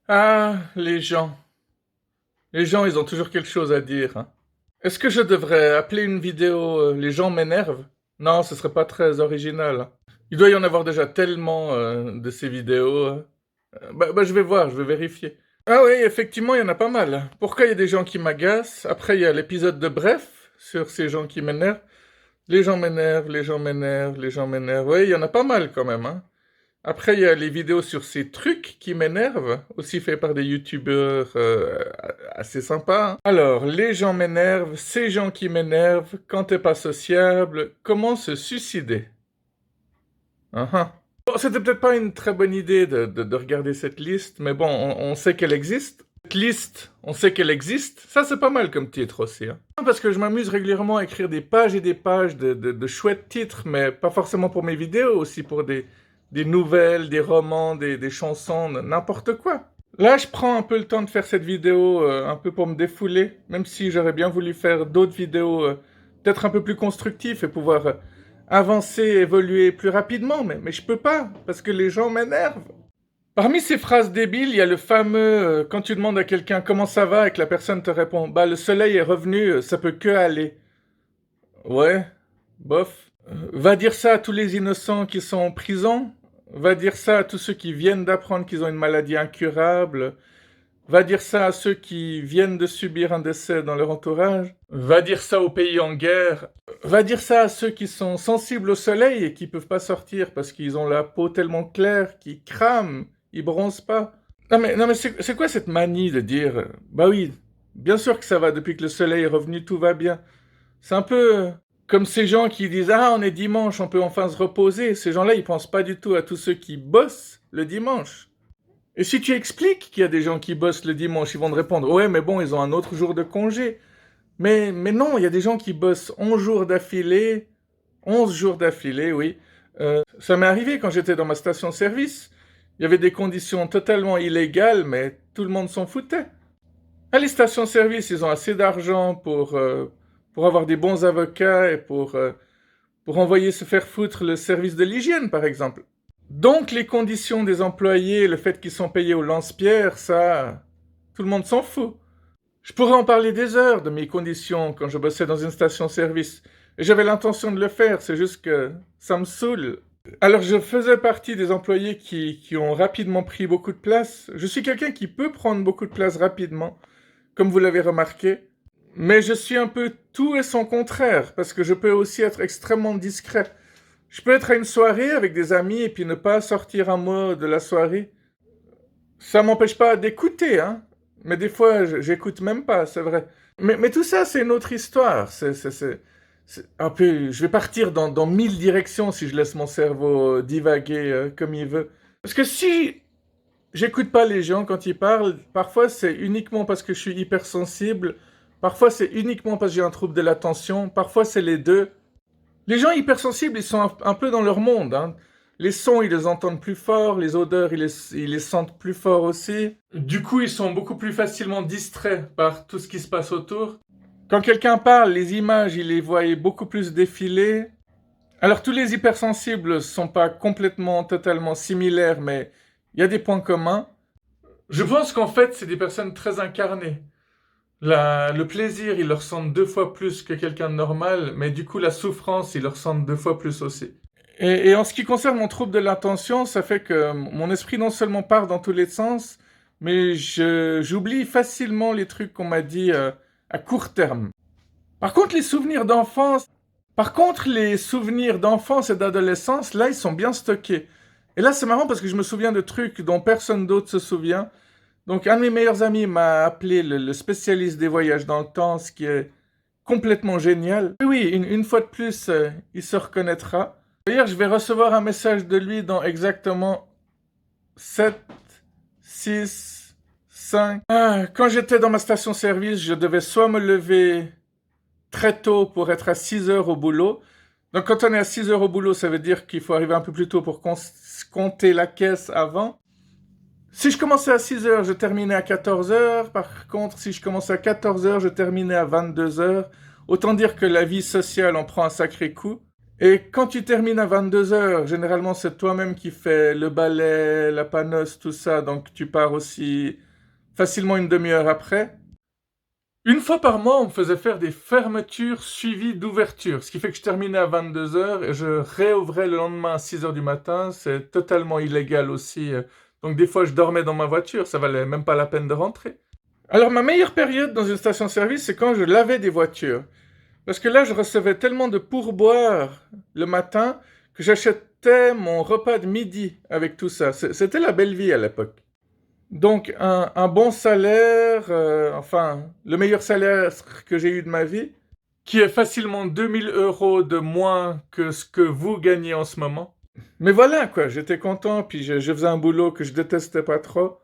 Ah, les gens. Les gens, ils ont toujours quelque chose à dire, hein. Est-ce que je devrais appeler une vidéo Les gens m'énervent? Non, ce serait pas très original, hein. Il doit y en avoir déjà tellement de ces vidéos. Je vais voir, je vais vérifier. Ah oui, effectivement, il y en a pas mal. Pourquoi il y a des gens qui m'agacent? Après, il y a l'épisode de Bref sur ces gens qui m'énervent. Les gens m'énervent, les gens m'énervent, les gens m'énervent. Oui, il y en a pas mal quand même, hein. Après, il y a les vidéos sur ces trucs qui m'énervent, aussi fait par des youtubeurs assez sympas, hein. Alors, les gens m'énervent, ces gens qui m'énervent, quand t'es pas sociable, comment se suicider? Uhum. Bon, c'était peut-être pas une très bonne idée de regarder cette liste, mais bon, on sait qu'elle existe. Cette liste, on sait qu'elle existe. Ça, c'est pas mal comme titre aussi, hein. Parce que je m'amuse régulièrement à écrire des pages et des pages de chouettes titres, mais pas forcément pour mes vidéos, aussi pour des nouvelles, des romans, des chansons, n'importe quoi. Là, je prends un peu le temps de faire cette vidéo, un peu pour me défouler, même si j'aurais bien voulu faire d'autres vidéos, peut-être un peu plus constructives et pouvoir avancer, évoluer plus rapidement, mais je peux pas, parce que les gens m'énervent. Parmi ces phrases débiles, il y a le fameux quand tu demandes à quelqu'un comment ça va et que la personne te répond bah le soleil est revenu, ça peut que aller. Ouais, bof. Va dire ça à tous les innocents qui sont en prison. Va dire ça à tous ceux qui viennent d'apprendre qu'ils ont une maladie incurable. Va dire ça à ceux qui viennent de subir un décès dans leur entourage. Va dire ça aux pays en guerre. Va dire ça à ceux qui sont sensibles au soleil et qui peuvent pas sortir parce qu'ils ont la peau tellement claire qu'ils crament, ils bronzent pas. Non mais c'est quoi cette manie de dire bah oui, bien sûr que ça va depuis que le soleil est revenu, tout va bien. C'est un peu comme ces gens qui disent ah on est dimanche, on peut enfin se reposer. Ces gens-là ils pensent pas du tout à tous ceux qui bossent le dimanche. Et si tu expliques qu'il y a des gens qui bossent le dimanche, ils vont te répondre ouais mais bon ils ont un autre jour de congé. Mais non, il y a des gens qui bossent 11 jours d'affilée, 11 jours d'affilée, oui. Ça m'est arrivé quand j'étais dans ma station-service. Il y avait des conditions totalement illégales, mais tout le monde s'en foutait. À les stations-service, ils ont assez d'argent pour avoir des bons avocats et pour envoyer se faire foutre le service de l'hygiène, par exemple. Donc les conditions des employés, le fait qu'ils sont payés au lance-pierre, ça, tout le monde s'en fout. Je pourrais en parler des heures de mes conditions quand je bossais dans une station-service. Et j'avais l'intention de le faire, c'est juste que ça me saoule. Alors je faisais partie des employés qui ont rapidement pris beaucoup de place. Je suis quelqu'un qui peut prendre beaucoup de place rapidement, comme vous l'avez remarqué. Mais je suis un peu tout et son contraire, parce que je peux aussi être extrêmement discret. Je peux être à une soirée avec des amis et puis ne pas sortir un mot de la soirée. Ça m'empêche pas d'écouter, hein. Mais des fois, j'écoute même pas, c'est vrai. Mais tout ça, c'est une autre histoire. C'est un peu, je vais partir dans mille directions si je laisse mon cerveau divaguer comme il veut. Parce que si j'écoute pas les gens quand ils parlent, parfois c'est uniquement parce que je suis hypersensible, parfois c'est uniquement parce que j'ai un trouble de l'attention, parfois c'est les deux. Les gens hypersensibles, ils sont un peu dans leur monde, hein. Les sons, ils les entendent plus fort, les odeurs, ils les sentent plus fort aussi. Du coup, ils sont beaucoup plus facilement distraits par tout ce qui se passe autour. Quand quelqu'un parle, les images, ils les voient beaucoup plus défiler. Alors, tous les hypersensibles ne sont pas complètement, totalement similaires, mais il y a des points communs. Je pense qu'en fait, c'est des personnes très incarnées. Le plaisir, ils le ressentent 2 fois plus que quelqu'un de normal, mais du coup, la souffrance, ils le ressentent 2 fois plus aussi. Et en ce qui concerne mon trouble de l'attention, ça fait que mon esprit non seulement part dans tous les sens, mais j'oublie facilement les trucs qu'on m'a dit à court terme. Par contre, les souvenirs d'enfance et d'adolescence, là, ils sont bien stockés. Et là, c'est marrant parce que je me souviens de trucs dont personne d'autre se souvient. Donc, un de mes meilleurs amis m'a appelé le spécialiste des voyages dans le temps, ce qui est complètement génial. Oui, une fois de plus, il se reconnaîtra. D'ailleurs, je vais recevoir un message de lui dans exactement 7, 6, 5... quand j'étais dans ma station-service, je devais soit me lever très tôt pour être à 6 heures au boulot. Donc quand on est à 6 heures au boulot, ça veut dire qu'il faut arriver un peu plus tôt pour compter la caisse avant. Si je commençais à 6 heures, je terminais à 14 heures. Par contre, si je commençais à 14 heures, je terminais à 22 heures. Autant dire que la vie sociale en prend un sacré coup. Et quand tu termines à 22 heures, généralement c'est toi-même qui fais le balai, la panosse, tout ça, donc tu pars aussi facilement une demi-heure après. Une fois par mois, on me faisait faire des fermetures suivies d'ouvertures, ce qui fait que je terminais à 22 heures et je réouvrais le lendemain à 6 heures du matin. C'est totalement illégal aussi. Donc des fois, je dormais dans ma voiture, ça valait même pas la peine de rentrer. Alors ma meilleure période dans une station-service, c'est quand je lavais des voitures. Parce que là, je recevais tellement de pourboires le matin que j'achetais mon repas de midi avec tout ça. C'était la belle vie à l'époque. Donc, un bon salaire, enfin, le meilleur salaire que j'ai eu de ma vie, qui est facilement 2000 € de moins que ce que vous gagnez en ce moment. Mais voilà, quoi, j'étais content, puis je faisais un boulot que je détestais pas trop.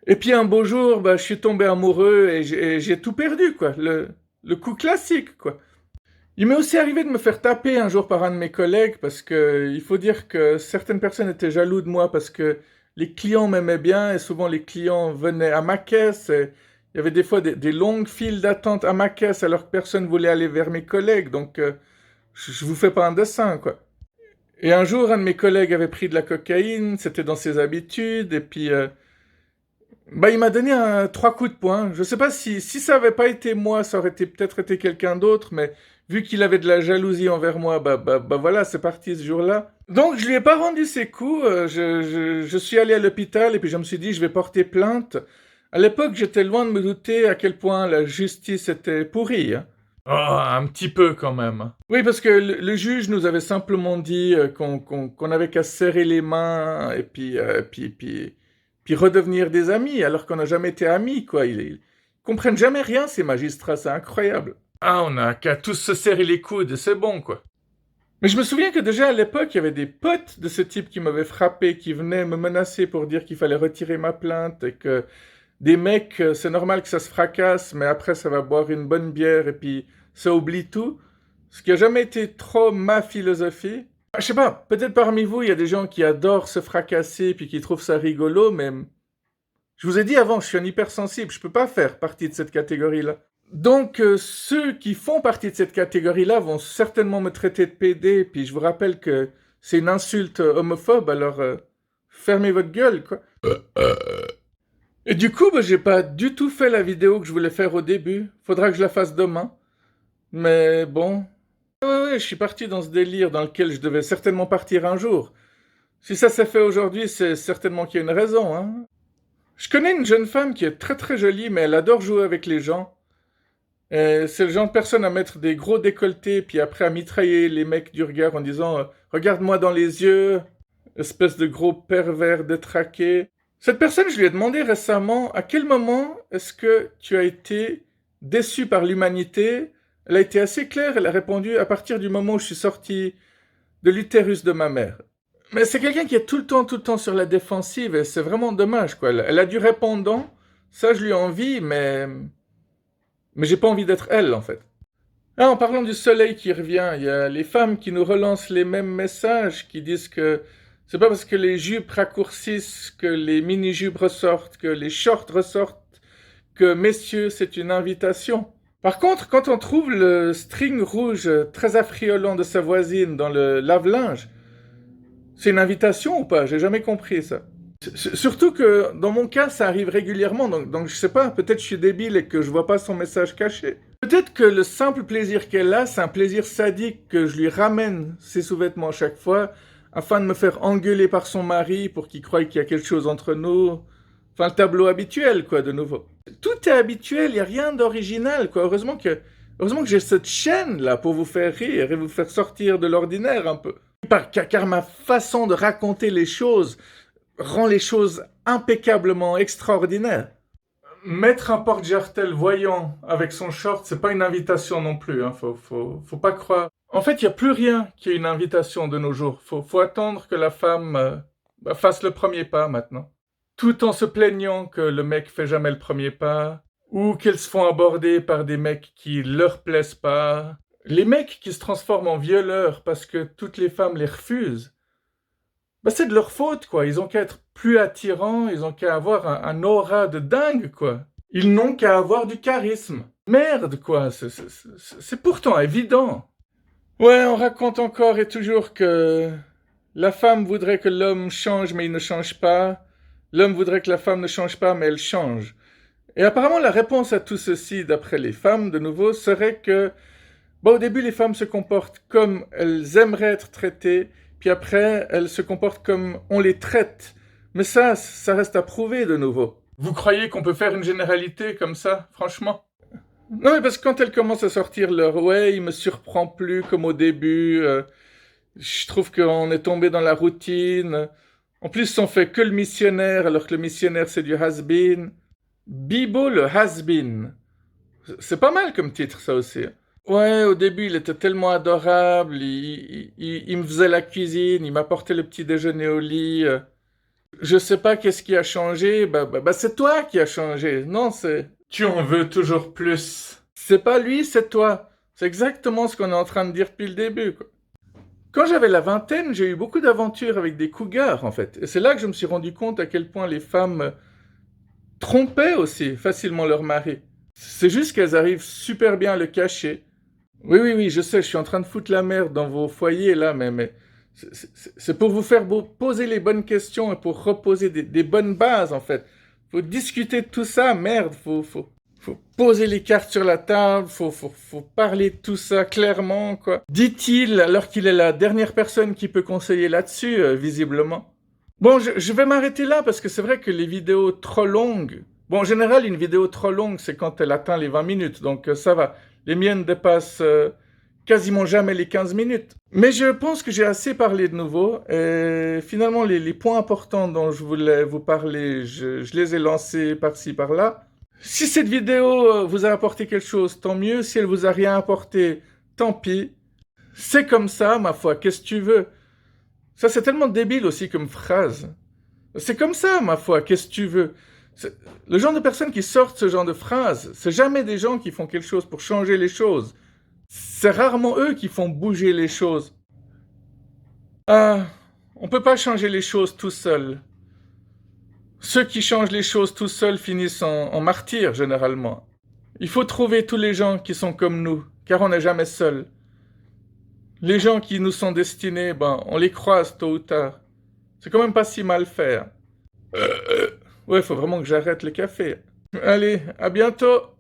Et puis un beau jour, bah, je suis tombé amoureux et j'ai tout perdu, quoi. Le coup classique, quoi. Il m'est aussi arrivé de me faire taper un jour par un de mes collègues parce que il faut dire que certaines personnes étaient jaloux de moi parce que les clients m'aimaient bien et souvent les clients venaient à ma caisse et il y avait des fois des longues files d'attente à ma caisse alors que personne voulait aller vers mes collègues. Donc je vous fais pas un dessin, quoi. Et un jour, un de mes collègues avait pris de la cocaïne, c'était dans ses habitudes et puis bah, il m'a donné trois coups de poing. Je sais pas si ça avait pas été moi, ça aurait peut-être été quelqu'un d'autre, mais vu qu'il avait de la jalousie envers moi, bah voilà, c'est parti ce jour-là. Donc je lui ai pas rendu ses coups, je suis allé à l'hôpital et puis je me suis dit je vais porter plainte. À l'époque, j'étais loin de me douter à quel point la justice était pourrie, hein. Oh, un petit peu quand même. Oui, parce que le juge nous avait simplement dit qu'on avait qu'à serrer les mains et puis redevenir des amis, alors qu'on n'a jamais été amis, quoi. Ils comprennent jamais rien, ces magistrats, c'est incroyable. Ah, on a qu'à tous se serrer les coudes, c'est bon, quoi. Mais je me souviens que déjà à l'époque, il y avait des potes de ce type qui m'avaient frappé, qui venaient me menacer pour dire qu'il fallait retirer ma plainte et que des mecs, c'est normal que ça se fracasse, mais après ça va boire une bonne bière et puis ça oublie tout. Ce qui a jamais été trop ma philosophie. Je sais pas, peut-être parmi vous, il y a des gens qui adorent se fracasser puis qui trouvent ça rigolo, mais je vous ai dit avant, je suis un hypersensible, je peux pas faire partie de cette catégorie-là. Donc, ceux qui font partie de cette catégorie-là vont certainement me traiter de PD, puis je vous rappelle que c'est une insulte homophobe, alors fermez votre gueule, quoi. Et du coup, bah, j'ai pas du tout fait la vidéo que je voulais faire au début. Faudra que je la fasse demain. Mais bon. Ouais, je suis parti dans ce délire dans lequel je devais certainement partir un jour. Si ça s'est fait aujourd'hui, c'est certainement qu'il y a une raison, hein. Je connais une jeune femme qui est très très jolie, mais elle adore jouer avec les gens. Et c'est le genre de personne à mettre des gros décolletés, puis après à mitrailler les mecs du regard en disant regarde-moi dans les yeux, espèce de gros pervers détraqué. Cette personne, je lui ai demandé récemment à quel moment est-ce que tu as été déçu par l'humanité. Elle a été assez claire, elle a répondu à partir du moment où je suis sorti de l'utérus de ma mère. Mais c'est quelqu'un qui est tout le temps sur la défensive et c'est vraiment dommage, quoi. Elle a du répondant, ça je lui envie, mais j'ai pas envie d'être elle, en fait. Ah, en parlant du soleil qui revient, il y a les femmes qui nous relancent les mêmes messages, qui disent que c'est pas parce que les jupes raccourcissent que les mini-jupes ressortent, que les shorts ressortent, que messieurs, c'est une invitation. Par contre, quand on trouve le string rouge très affriolant de sa voisine dans le lave-linge, c'est une invitation ou pas? J'ai jamais compris ça. Surtout que dans mon cas, ça arrive régulièrement, donc je sais pas, peut-être je suis débile et que je vois pas son message caché. Peut-être que le simple plaisir qu'elle a, c'est un plaisir sadique que je lui ramène ses sous-vêtements chaque fois, afin de me faire engueuler par son mari pour qu'il croie qu'il y a quelque chose entre nous. Enfin, le tableau habituel, quoi, de nouveau. Tout est habituel, il n'y a rien d'original, quoi. Heureusement que j'ai cette chaîne-là pour vous faire rire et vous faire sortir de l'ordinaire un peu. Car ma façon de raconter les choses rend les choses impeccablement extraordinaires. Mettre un porte-jartel voyant avec son short, c'est pas une invitation non plus, hein. Faut pas croire. En fait, il n'y a plus rien qui est une invitation de nos jours. Faut attendre que la femme fasse le premier pas maintenant. Tout en se plaignant que le mec fait jamais le premier pas, ou qu'elles se font aborder par des mecs qui leur plaisent pas. Les mecs qui se transforment en violeurs parce que toutes les femmes les refusent, c'est de leur faute, quoi. Ils ont qu'à être plus attirants, ils ont qu'à avoir un aura de dingue, quoi. Ils n'ont qu'à avoir du charisme. Merde, quoi. C'est pourtant évident. Ouais, on raconte encore et toujours que la femme voudrait que l'homme change, mais il ne change pas. L'homme voudrait que la femme ne change pas, mais elle change. Et apparemment, la réponse à tout ceci, d'après les femmes, de nouveau, serait que, bon, au début, les femmes se comportent comme elles aimeraient être traitées, puis après, elles se comportent comme on les traite. Mais ça reste à prouver de nouveau. Vous croyez qu'on peut faire une généralité comme ça, franchement? Non, mais parce que quand elles commencent à sortir leur ouais, il me surprend plus comme au début, je trouve qu'on est tombé dans la routine. En plus, on fait que le missionnaire, alors que le missionnaire c'est du has-been. Bibo le has-been. C'est pas mal comme titre, ça aussi. Ouais, au début, il était tellement adorable, il me faisait la cuisine, il m'apportait le petit déjeuner au lit. Je sais pas qu'est-ce qui a changé, c'est toi qui as changé. Non, c'est... Tu en veux toujours plus. C'est pas lui, c'est toi. C'est exactement ce qu'on est en train de dire depuis le début, quoi. Quand j'avais la vingtaine, j'ai eu beaucoup d'aventures avec des cougars, en fait. Et c'est là que je me suis rendu compte à quel point les femmes trompaient aussi facilement leur mari. C'est juste qu'elles arrivent super bien à le cacher. Oui, oui, oui, je sais, je suis en train de foutre la merde dans vos foyers, là, mais c'est pour vous faire poser les bonnes questions et pour reposer des bonnes bases, en fait. Faut discuter de tout ça, merde, faut poser les cartes sur la table, faut parler de tout ça clairement, quoi. Dit-il, alors qu'il est la dernière personne qui peut conseiller là-dessus, visiblement. Bon, je vais m'arrêter là parce que c'est vrai que les vidéos trop longues... Bon, en général, une vidéo trop longue, c'est quand elle atteint les 20 minutes, donc ça va. Les miennes dépassent quasiment jamais les 15 minutes. Mais je pense que j'ai assez parlé de nouveau. Et finalement, les points importants dont je voulais vous parler, je les ai lancés par-ci, par-là. Si cette vidéo vous a apporté quelque chose, tant mieux. Si elle vous a rien apporté, tant pis. C'est comme ça, ma foi, qu'est-ce que tu veux? Ça, c'est tellement débile aussi comme phrase. C'est comme ça, ma foi, qu'est-ce que tu veux? Le genre de personnes qui sortent ce genre de phrases, c'est jamais des gens qui font quelque chose pour changer les choses. C'est rarement eux qui font bouger les choses. Ah, on peut pas changer les choses tout seul. Ceux qui changent les choses tout seuls finissent en martyrs, généralement. Il faut trouver tous les gens qui sont comme nous, car on n'est jamais seul. Les gens qui nous sont destinés, on les croise tôt ou tard. C'est quand même pas si mal fait. Ouais, faut vraiment que j'arrête le café. Allez, à bientôt!